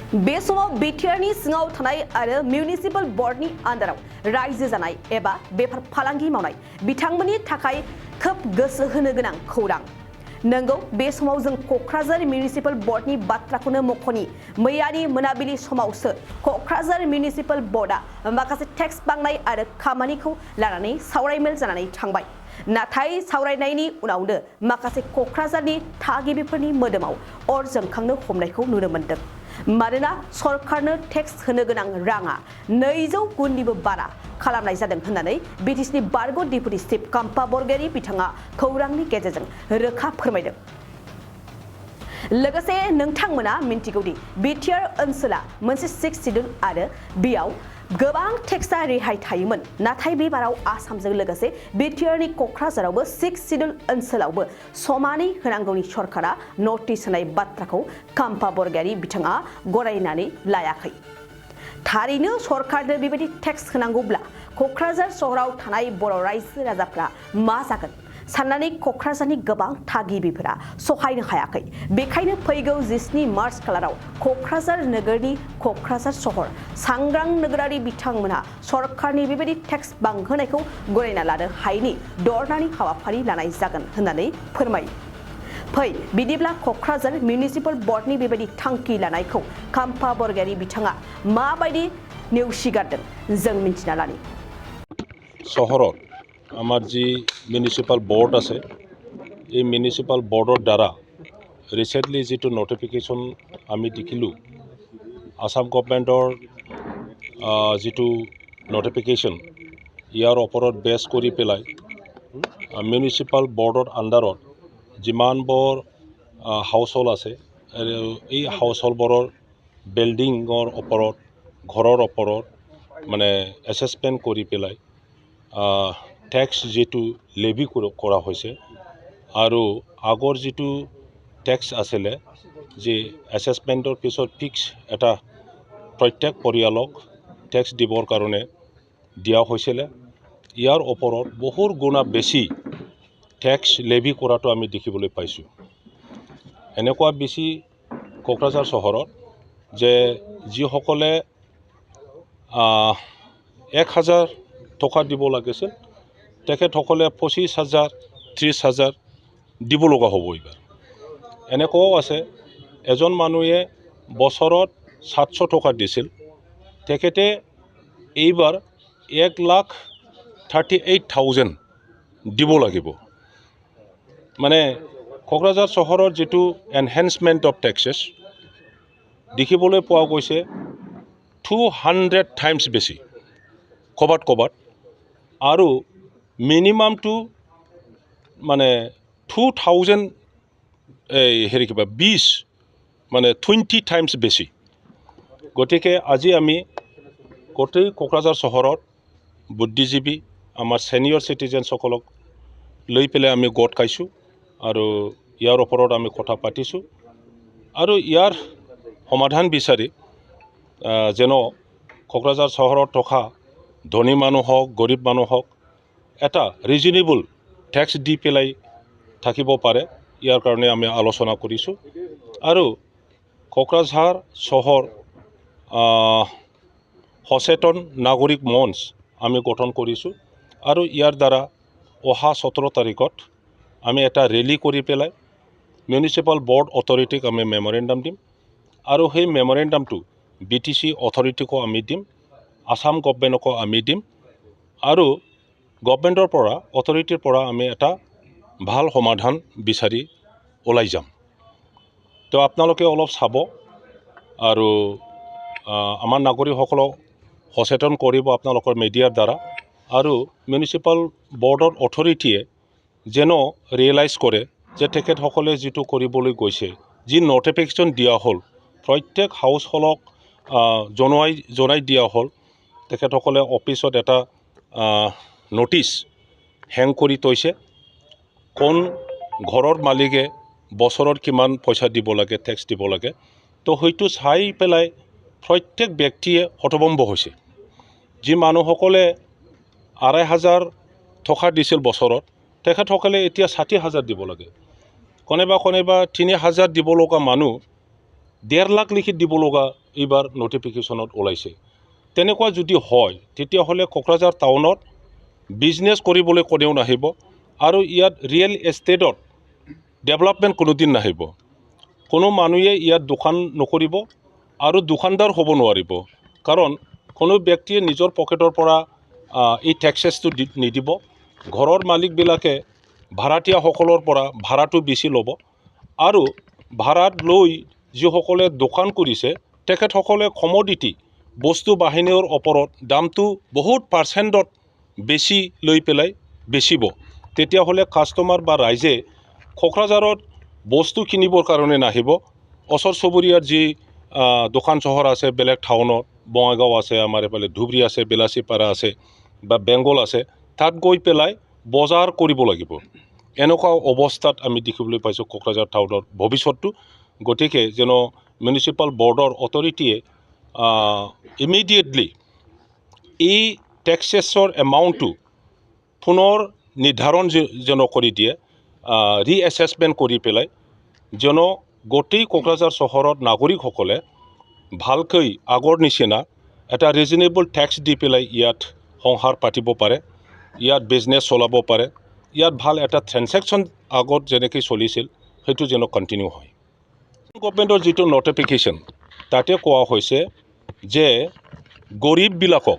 बे समाव बिटिआरनि सिङाव थानाय आरो मिउनिसिपाल बर्डनि आन्दाराव रायजो जानाय एबा बेफार फालांगि मावनाय बिथांमोननि थाखाय खोब गोसो होनो गोनां खौरां। नंगौ, बे समाव जों क'क्राझार मिउनिसिपाल बर्डनि बाथ्राखौनो मख'नि। मैयानि मोनाबिलि समावसो क'क्राझार मिउनिसिपाल बर्डआ माखासे टेक्स बांनाय आरो खामानिखौ लानानै सावरायमेल जानानै थांबाय। नाथाय सावरायनायनि उनावनो माखासे क'क्राझारनि थागिबिफोरनि मोदोमाव अर जोंखांनो हमनायखौ नुनो मोन्दों। मानोना सरकारनो टेक्स होनो गोनां राङा 200 गुननिबो बारा खालामनाय जादों होननानै बिटिसिनि बारग' डिपुटि चिफ काम्पा बरगयारि बिथाङा खौरांनि गेजेरजों रोखा फोरमायदों। लोगोसे नोंथांमोना मिन्थिगौदि बिटिआर ओनसोला मोनसे 6 सिडुल आरो बेयाव गोबां टेक्सआ रेहाय थायोमोन। नाथाय बे बाराव आसामजों लोगोसे बिटिआरनि क'क्राझारावबो 6 सिडुल ओनसोलावबो समानै होनांगौनि सरकारा नटिस होनाय बाथ्राखौ काम्पा बरगयारि बिथाङा गनायनानै लायाखै। थारैनो सरकारनो बेबायदि टेक्स होनांगौब्ला क'क्राझार सहराव थानाय बर' रायजो राजाफ्रा मा जागोन साननानै क'क्राझारनि गोबां थागिबिफोरा सहायनो हायाखै। बेखायनो फैगौ 17 मार्च खालाराव क'क्राझार नोगोरनि क'क्राझार सहर सांग्रां नोगोरारि बिथांमोनहा सरकारनि बेबायदि टेक्स बांहोनायखौ गनायना लानो हायैनि धरनानि हाबाफारि लानाय जागोन होननानै फोरमायो। फै बिदिब्ला क'क्राझार मिउनिसिपाल बर्डनि बेबायदि थांखि लानायखौ काम्पा बरगयारि बिथाङा माबायदि नेवसिगारदों जों मिन्थिना लानि। শহৰত আমাৰ যি মিউনিচিপাল বৰ্ড আছে, এই মিউনিচিপাল বৰ্ডৰ দ্বাৰা ৰিচেণ্টলি যিটো নটিফিকেশ্যন আমি দেখিলোঁ, আসাম গভৰ্ণমেণ্টৰ যিটো নটিফিকেশ্যন, ইয়াৰ ওপৰত বেছ কৰি পেলাই মিউনিচিপাল বৰ্ডৰ আণ্ডাৰত যিমানবোৰ হাউচ হোল্ড আছে, এই হাউচ হোল্ডবোৰৰ বিল্ডিঙৰ ওপৰত, ঘৰৰ ওপৰত মানে এছেছমেণ্ট কৰি পেলাই টেক্স যিটো লেভি কৰা হৈছে আৰু আগৰ যিটো টেক্স আছিলে, যে এছেছমেণ্টৰ পিছত ফিক্স এটা প্ৰত্যেক পৰিয়ালক টেক্স দিবৰ কাৰণে দিয়া হৈছিলে, ইয়াৰ ওপৰত বহুত গুণা বেছি টেক্স লেভি কৰাটো আমি দেখিবলৈ পাইছোঁ। এনেকুৱা বেছি কোকৰাঝাৰ চহৰত যে যিসকলে 1000 টকা দিব লাগিছিল, তেখেতসকলে 25,000 30,000 দিব লগা হ'ব। এইবাৰ এনেকুৱাও আছে, এজন মানুহে বছৰত 700 টকা দিছিল, তেখেতে এইবাৰ 1,38,000 দিব লাগিব। মানে কোকৰাঝাৰ চহৰৰ যিটো এনহেন্সমেণ্ট অফ টেক্সেছ দেখিবলৈ পোৱা গৈছে 200 টাইমছ বেছি ক'বাত আৰু মিনিমামটো মানে 2000 মানে 20 টাইমছ বেছি। গতিকে আজি আমি গোটেই কোকৰাঝাৰ চহৰত বুদ্ধিজীৱী আমাৰ ছিনিয়ৰ চিটিজেনসকলক লৈ পেলাই আমি গোট খাইছোঁ আৰু ইয়াৰ ওপৰত আমি কথা পাতিছোঁ আৰু ইয়াৰ সমাধান বিচাৰি যেন কোকৰাঝাৰ চহৰত থকা ধনী মানুহ হওক, গৰীব মানুহ হওক এটা ৰিজনেবল টেক্স দি পেলাই থাকিব পাৰে, ইয়াৰ কাৰণে আমি আলোচনা কৰিছোঁ। আৰু কোকৰাঝাৰ চহৰ সচেতন নাগৰিক মঞ্চ আমি গঠন কৰিছোঁ আৰু ইয়াৰ দ্বাৰা অহা 17 তাৰিখত আমি এটা ৰেলী কৰি পেলাই মিউনিচিপাল বৰ্ড অথৰিটিক আমি মেমৰেণ্ডাম দিম আৰু সেই মেমৰেণ্ডামটো BTC অথৰিটিকো আমি দিম, আসাম গভৰ্ণমেণ্টকো আমি দিম আৰু গভৰ্ণমেণ্টৰ পৰা, অথৰিটিৰ পৰা আমি এটা ভাল সমাধান বিচাৰি ওলাই যাম। তো আপোনালোকে অলপ চাব আৰু আমাৰ নাগৰিকসকলক সচেতন কৰিব আপোনালোকৰ মিডিয়াৰ দ্বাৰা আৰু মিউনিচিপাল বৰ্ডৰ অথৰিটিয়ে যেন ৰিয়েলাইজ কৰে যে তেখেতসকলে যিটো কৰিবলৈ গৈছে, যি নটিফিকেশ্যন দিয়া হ'ল প্ৰত্যেক হাউচ হোল্ডক জনাই দিয়া হ'ল, তেখেতসকলে অফিচত এটা নটিচ হেং কৰি থৈছে, কোন ঘৰৰ মালিকে বছৰত কিমান পইচা দিব লাগে, টেক্স দিব লাগে। তো সেইটো চাই পেলাই প্ৰত্যেক ব্যক্তিয়ে হতভম্ব হৈছে। যি মানুহসকলে 2,500 টকা দিছিল বছৰত, তেখেতসকলে এতিয়া 60,000 দিব লাগে। কোনোবা 3,000 দিব লগা মানুহ 1.5 লাখ লিখি দিব লগা এইবাৰ নটিফিকেশ্যনত ওলাইছে তেনেকুৱা যদি হয় তেতিয়াহ'লে কোকৰাঝাৰ টাউনত বিজনেছ কৰিবলৈ কোনেও নাহিব আৰু ইয়াত ৰিয়েল এষ্টেটত ডেভেলপমেণ্ট কোনোদিন নাহিব কোনো মানুহে ইয়াত দোকান নকৰিব আৰু দোকানদাৰ হ'ব নোৱাৰিব কাৰণ কোনো ব্যক্তিয়ে নিজৰ পকেটৰ পৰা এই টেক্সেছটো নিদিব ঘৰৰ মালিকবিলাকে ভাড়াতীয়াসকলৰ পৰা ভাড়াটো বেছি ল'ব আৰু ভাড়াত লৈ যিসকলে দোকান কৰিছে তেখেতসকলে কমোডিটি বস্তু বাহিনীৰ ওপৰত দামটো বহুত পাৰ্চেণ্টত বেছি লৈ পেলাই বেচিব তেতিয়াহ'লে কাষ্টমাৰ বা ৰাইজে কোকৰাঝাৰত বস্তু কিনিবৰ কাৰণে নাহিব ওচৰ চুবুৰীয়াৰ যি দোকান চহৰ আছে বেলেগ টাউনত বঙাইগাঁও আছে আমাৰ এইফালে ধুবুৰী আছে বেলাচীপাৰা আছে বা বেংগল আছে তাত গৈ পেলাই বজাৰ কৰিব লাগিব এনেকুৱা অৱস্থাত আমি দেখিবলৈ পাইছোঁ কোকৰাঝাৰ টাউনৰ ভৱিষ্যতটো গতিকে যেন মিউনিচিপাল বৰ্ডৰ অথৰিটিয়ে ইমিডিয়েটলি এই টেক্সেছৰ এমাউণ্টটো পুনৰ নিৰ্ধাৰণ যেন কৰি দিয়ে ৰিএছেছমেণ্ট কৰি পেলাই যেন গোটেই কোকৰাঝাৰ চহৰত নাগৰিকসকলে ভালকৈ আগৰ নিচিনা এটা ৰিজনেবল টেক্স দি পেলাই ইয়াত সংসাৰ পাতিব পাৰে ইয়াত বিজনেছ চলাব পাৰে ইয়াত ভাল এটা ট্ৰেনজেকশ্যন আগত যেনেকৈ চলিছিল সেইটো যেন কণ্টিনিউ হয় গভৰ্ণমেণ্টৰ যিটো নটিফিকেশ্যন তাতে কোৱা হৈছে যে গৰীববিলাকক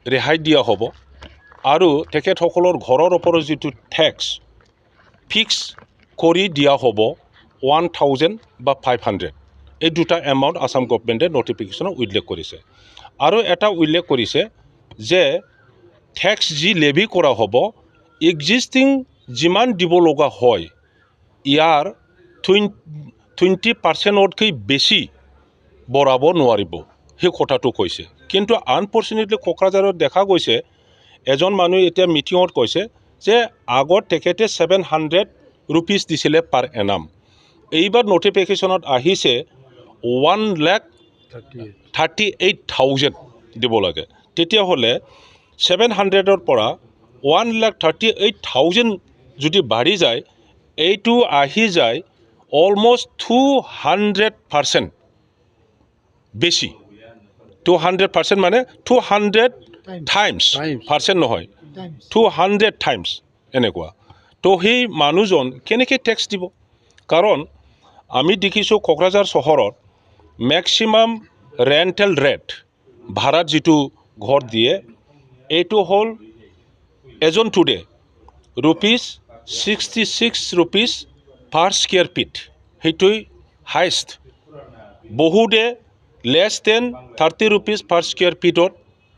ৰেহাই দিয়া হ'ব আৰু তেখেতসকলৰ ঘৰৰ ওপৰত যিটো টেক্স ফিক্স কৰি দিয়া হ'ব 1000 বা 500 এই দুটা এমাউণ্ট আসাম গভৰ্ণমেণ্টে নটিফিকেশ্যনত উল্লেখ কৰিছে আৰু এটা উল্লেখ কৰিছে যে টেক্স যি লেভি কৰা হ'ব এক্সিষ্টিং যিমান দিব লগা হয় ইয়াৰ 20% বেছি বঢ়াব নোৱাৰিব সেই কথাটো কৈছে কিন্তু আনফৰ্চুনেটলি কোকৰাঝাৰত দেখা গৈছে এজন মানুহ এতিয়া মিটিঙত কৈছে যে আগত তেখেতে 700 ৰুপিজ দিছিলে পাৰ এনাম এইবাৰ নটিফিকেশ্যনত আহিছে 1,38,000 দিব লাগে তেতিয়াহ'লে 700ৰ পৰা 1,38,000 যদি বাঢ়ি যায় এইটো আহি যায় অলমষ্ট 200% বেছি 200% মানে 200 টাইমছ পাৰ্চেণ্ট নহয় 200 টাইমছ এনেকুৱা তো সেই মানুহজন কেনেকৈ টেক্স দিব কাৰণ আমি দেখিছোঁ কোকৰাঝাৰ চহৰত মেক্সিমাম ৰেণ্টেল ৰেট ভাড়াত যিটো ঘৰ দিয়ে এইটো হ'ল এজন টুডে ₹66 পাৰ স্কুৱেৰ ফিট সেইটোৱেই হাইষ্ট বহুতে লেছ দেন 30 ৰুপিজ পাৰ স্কুৱেৰ ফিটত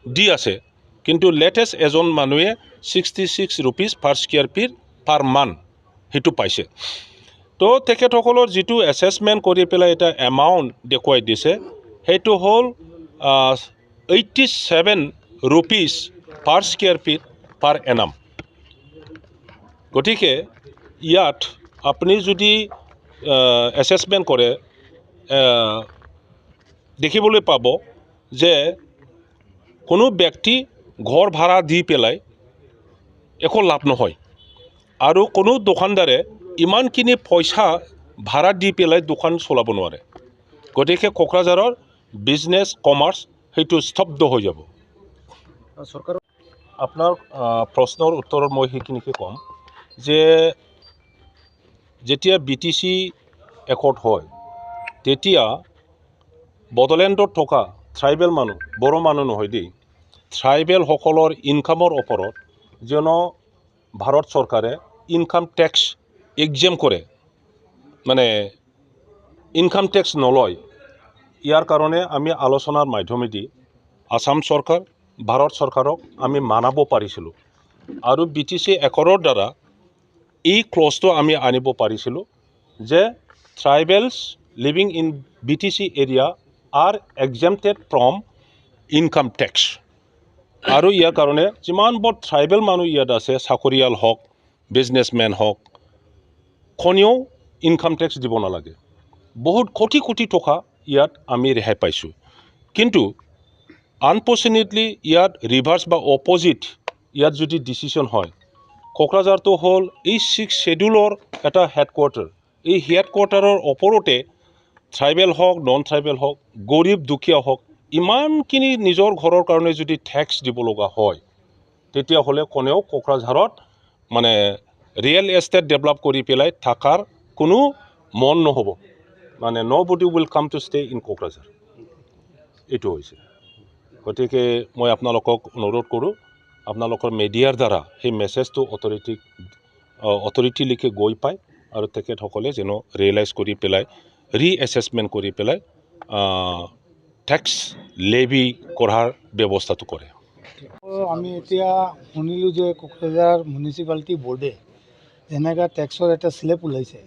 দি আছে কিন্তু লেটেষ্ট এজন মানুহে 66 ৰুপিজ পাৰ স্কুৱেৰ ফিট পাৰ মান্থ সেইটো পাইছে তো তেখেতসকলৰ যিটো এছেছমেণ্ট কৰি পেলাই এটা এমাউণ্ট দেখুৱাই দিছে সেইটো হ'ল 87 ৰুপিজ পাৰ স্কুৱেৰ ফিট পাৰ এনাম গতিকে ইয়াত আপুনি যদি এছেছমেণ্ট কৰে দেখিবলৈ পাব যে কোনো ব্যক্তি ঘৰ ভাড়া দি পেলাই একো লাভ নহয় আৰু কোনো দোকানদাৰে ইমানখিনি পইচা ভাড়া দি পেলাই দোকান চলাব নোৱাৰে গতিকে কোকৰাঝাৰৰ বিজনেছ কমাৰ্চ সেইটো স্তব্ধ হৈ যাব চৰকাৰ আপোনাৰ প্ৰশ্নৰ উত্তৰত মই সেইখিনিকে ক'ম যে যেতিয়া BTC একৰ্ড হয় তেতিয়া বড়োলেণ্ডত থকা ট্ৰাইবেল মানুহ বড়ো মানুহ নহয় দেই ট্ৰাইবেলসকলৰ ইনকামৰ ওপৰত যেন ভাৰত চৰকাৰে ইনকাম টেক্স এক্সেম কৰে মানে ইনকাম টেক্স নলয় ইয়াৰ কাৰণে আমি আলোচনাৰ মাধ্যমেদি আসাম চৰকাৰ ভাৰত চৰকাৰক আমি মানাব পাৰিছিলোঁ আৰু BTC একৰ্ডৰ দ্বাৰা এই ক্লজটো আমি আনিব পাৰিছিলোঁ যে tribals living in BTC area are exempted from income tax আৰু ইয়াৰ কাৰণে যিমানবোৰ ট্ৰাইবেল মানুহ ইয়াত আছে চাকৰিয়াল হওক বিজনেছমেন হওক কোনেও ইনকাম টেক্স দিব নালাগে বহুত কোটি কোটি টকা ইয়াত আমি ৰেহাই পাইছোঁ কিন্তু আনফৰ্চুনেটলি ইয়াত ৰিভাৰ্ছ বা অপজিট ইয়াত যদি ডিচিশ্যন হয় কোকৰাঝাৰটো হ'ল এই 6 শ্বেডিউলৰ এটা হেডকোৱাৰ্টাৰ এই হেডকোৱাৰ্টাৰৰ ওপৰতে ট্ৰাইবেল হওক নন ট্ৰাইবেল হওক গৰীব দুখীয়া হওক ইমানখিনি নিজৰ ঘৰৰ কাৰণে যদি টেক্স দিব লগা হয় তেতিয়াহ'লে কোনেও কোকৰাঝাৰত মানে ৰিয়েল এষ্টেট ডেভেলপ কৰি পেলাই থকাৰ কোনো মন নহ'ব মানে nobody will come to stay in Kokrajhar এইটো হৈছে গতিকে মই আপোনালোকক অনুৰোধ কৰোঁ আপোনালোকৰ মিডিয়াৰ দ্বাৰা সেই মেছেজটো অথৰিটিলৈকে গৈ পায় আৰু তেখেতসকলে যেন ৰিয়েলাইজ কৰি পেলাই ৰিএছেছমেণ্ট কৰি পেলাই টেক্স লেভি কৰাৰ ব্যৱস্থাটো কৰে আমি এতিয়া শুনিলোঁ যে কোকৰাঝাৰ মিউনিচিপালিটি বোৰ্ডে যেনেকৈ টেক্সৰ এটা স্লেব ওলাইছে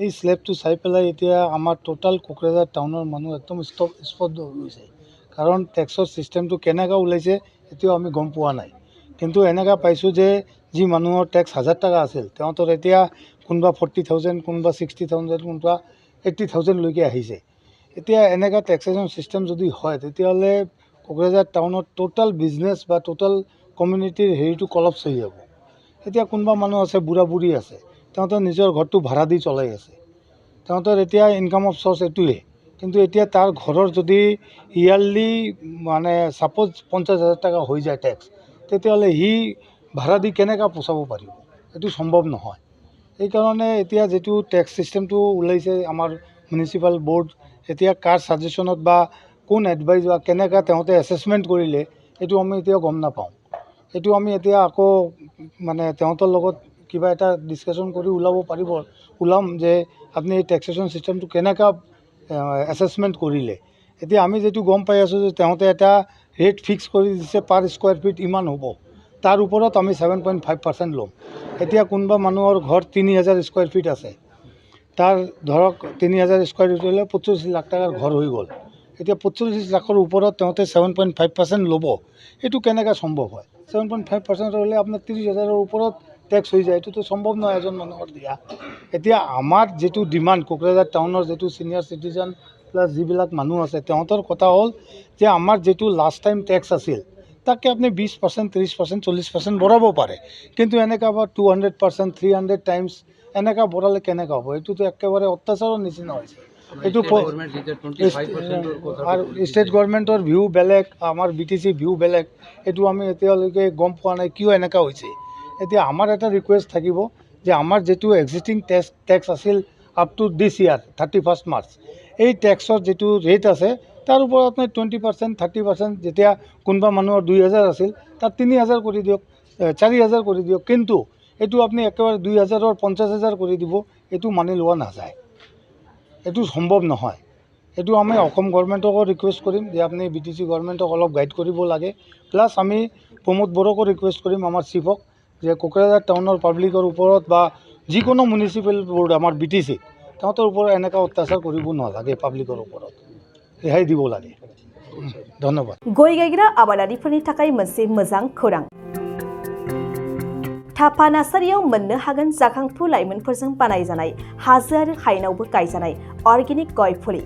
এই স্লেবটো চাই পেলাই এতিয়া আমাৰ টোটাল কোকৰাঝাৰ টাউনৰ মানুহ একদম স্পষ্ট হৈ গৈছে কাৰণ টেক্সৰ ছিষ্টেমটো কেনেকৈ ওলাইছে এতিয়াও আমি গম পোৱা নাই কিন্তু এনেকুৱা পাইছোঁ যে যি মানুহৰ টেক্স 1000 টকা আছিল তেওঁলোকৰ এতিয়া কোনোবা 40,000 কোনোবা 60,000 কোনোবা 80,000 লৈকে আহিছে এতিয়া এনেকুৱা টেক্সেশ্যন ছিষ্টেম যদি হয় তেতিয়াহ'লে কোকৰাঝাৰ টাউনত টোটাল বিজনেছ বা টোটাল কমিউনিটিৰ হেৰিটো কলাপছ হৈ যাব এতিয়া কোনোবা মানুহ আছে বুঢ়া বুঢ়ী আছে তেওঁলোকৰ নিজৰ ঘৰটো ভাড়া দি চলাই আছে তেওঁলোকৰ এতিয়া ইনকাম অফ চ'ৰ্চ এইটোৱে কিন্তু এতিয়া তাৰ ঘৰৰ যদি ইয়াৰলি মানে ছাপ'জ 50,000 টকা হৈ যায় টেক্স তেতিয়াহ'লে সি ভাড়া দি কেনেকৈ পোচাব পাৰিব এইটো সম্ভৱ নহয় সেইকাৰণে এতিয়া যিটো টেক্স ছিষ্টেমটো ওলাইছে আমাৰ মিউনিচিপাল বোৰ্ড এতিয়া কাৰ ছাজেশ্যনত বা কোন এডভাইচ বা কেনেকৈ তেওঁলোকে এছেছমেণ্ট কৰিলে এইটো আমি এতিয়া গম নাপাওঁ এইটো আমি এতিয়া আকৌ মানে তেওঁলোকৰ লগত কিবা এটা ডিছকাশ্যন কৰি ওলাম যে আপুনি এই টেক্সেশ্যন ছিষ্টেমটো কেনেকৈ এছেছমেণ্ট কৰিলে এতিয়া আমি যিটো গম পাই আছোঁ যে তেওঁলোকে এটা ৰেট ফিক্স কৰি দিছে পাৰ স্কুৱাৰ ফিট ইমান হ'ব তাৰ ওপৰত আমি 7.5% ল'ম এতিয়া কোনোবা মানুহৰ ঘৰ 3,000 স্কুৱাৰ ফিট আছে তাৰ ধৰক 3,000 স্কুৱাৰ ফিট হ'লে 45 লাখ টকাৰ ঘৰ হৈ গ'ল এতিয়া 45 লাখৰ ওপৰত তেওঁলোকে 7.5% ল'ব এইটো কেনেকৈ সম্ভৱ হয় 7.5% হ'লে আপোনাৰ 30,000ৰ ওপৰত টেক্স হৈ যায় এইটোতো সম্ভৱ নহয় এজন মানুহৰ দিয়া এতিয়া আমাৰ যিটো ডিমাণ্ড কোকৰাঝাৰ টাউনৰ যিটো ছিনিয়ৰ চিটিজেন প্লাছ যিবিলাক মানুহ আছে তেওঁলোকৰ কথা হ'ল যে আমাৰ যিটো লাষ্ট টাইম টেক্স আছিল তাকে আপুনি 20%, 30%, 40% বঢ়াব পাৰে কিন্তু এনেকুৱা বা 200%, 300 টাইমছ এনেকুৱা বঢ়ালে কেনেকৈ হ'ব এইটোতো একেবাৰে অত্যাচাৰৰ নিচিনা হৈছে এইটো আৰু ষ্টেট গভৰ্ণমেণ্টৰ ভিউ বেলেগ আমাৰ BTC ভিউ বেলেগ এইটো আমি এতিয়ালৈকে গম পোৱা নাই কিয় এনেকুৱা হৈছে এতিয়া আমাৰ এটা ৰিকুৱেষ্ট থাকিব যে আমাৰ যিটো এক্সিষ্টিং টেক্স আছিল up to this year 31 March এই টেক্সৰ যিটো ৰেট আছে তাৰ ওপৰত আপুনি 20%, 30% যেতিয়া কোনোবা মানুহৰ 2,000 আছিল তাত 3,000 কৰি দিয়ক 4,000 কৰি দিয়ক কিন্তু এইটো আপুনি একেবাৰে 2,000ৰ 50,000 কৰি দিব এইটো মানি লোৱা নাযায় এইটো সম্ভৱ নহয় এইটো আমি অসম গভৰ্ণমেণ্টকো ৰিকুৱেষ্ট কৰিম যে আপুনি BTC গভৰ্ণমেণ্টক অলপ গাইড কৰিব লাগে প্লাছ আমি প্ৰমোদ বড়োকো ৰিকুৱেষ্ট কৰিম আমাৰ চিফক যে কোকৰাঝাৰ টাউনৰ পাব্লিকৰ ওপৰত বা যিকোনো মিউনিচিপেল বোৰ্ড আমাৰ BTC তেওঁলোকৰ ওপৰত এনেকুৱা অত্যাচাৰ কৰিব নালাগে পাব্লিকৰ ওপৰত ৰেহাই দিব লাগে ধন্যবাদ गय गायग्रा आबादारिफोरनि थाखाय मोनसे मोजां खौरां थापा नार्सारियाव मोननो हागोन जाखांफु लाइमोनफोरजों बानायजानाय हाजो आरो हायेनावबो गायजानाय अर्गेनिक गय फुलि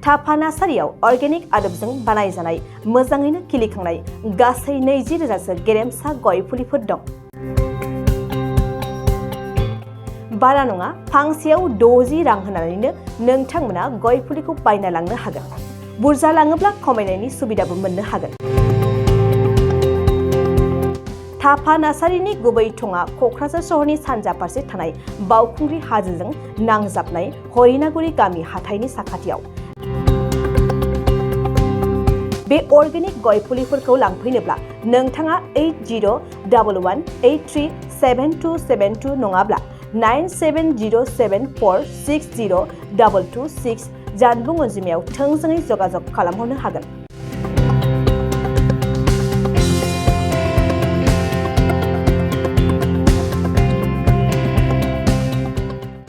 थापा नार्सारियाव अर्गेनिक आदबजों बानायजानाय मोजाङैनो खिलिखांनाय गासै 20,000सो गेरेमसा गय फुलिफोर दं बारा नङा फांसेयाव 60 रां होनानैनो नोंथांमोना गय फुलिखौ बायना लांनो हागोन बुरजा लाङोब्ला खमायनायनि सुबिदाबो मोननो हागोन थापा नार्सारिनि गुबै थङा क'क्राझार सहरनि सानजा फारसे थानाय बावखुंग्रि हाजोजों नांजाबनाय हरिनागुरि गामि हाथाइनि साखाथियाव बे अर्गेनिक गय फुलिफोरखौ लांफैनोब्ला नोंथाङा 8011837272 नङाब्ला 9707460226 जानबुं अनजिमायाव थोंजोङै जगाजग खालामहरनो हागोन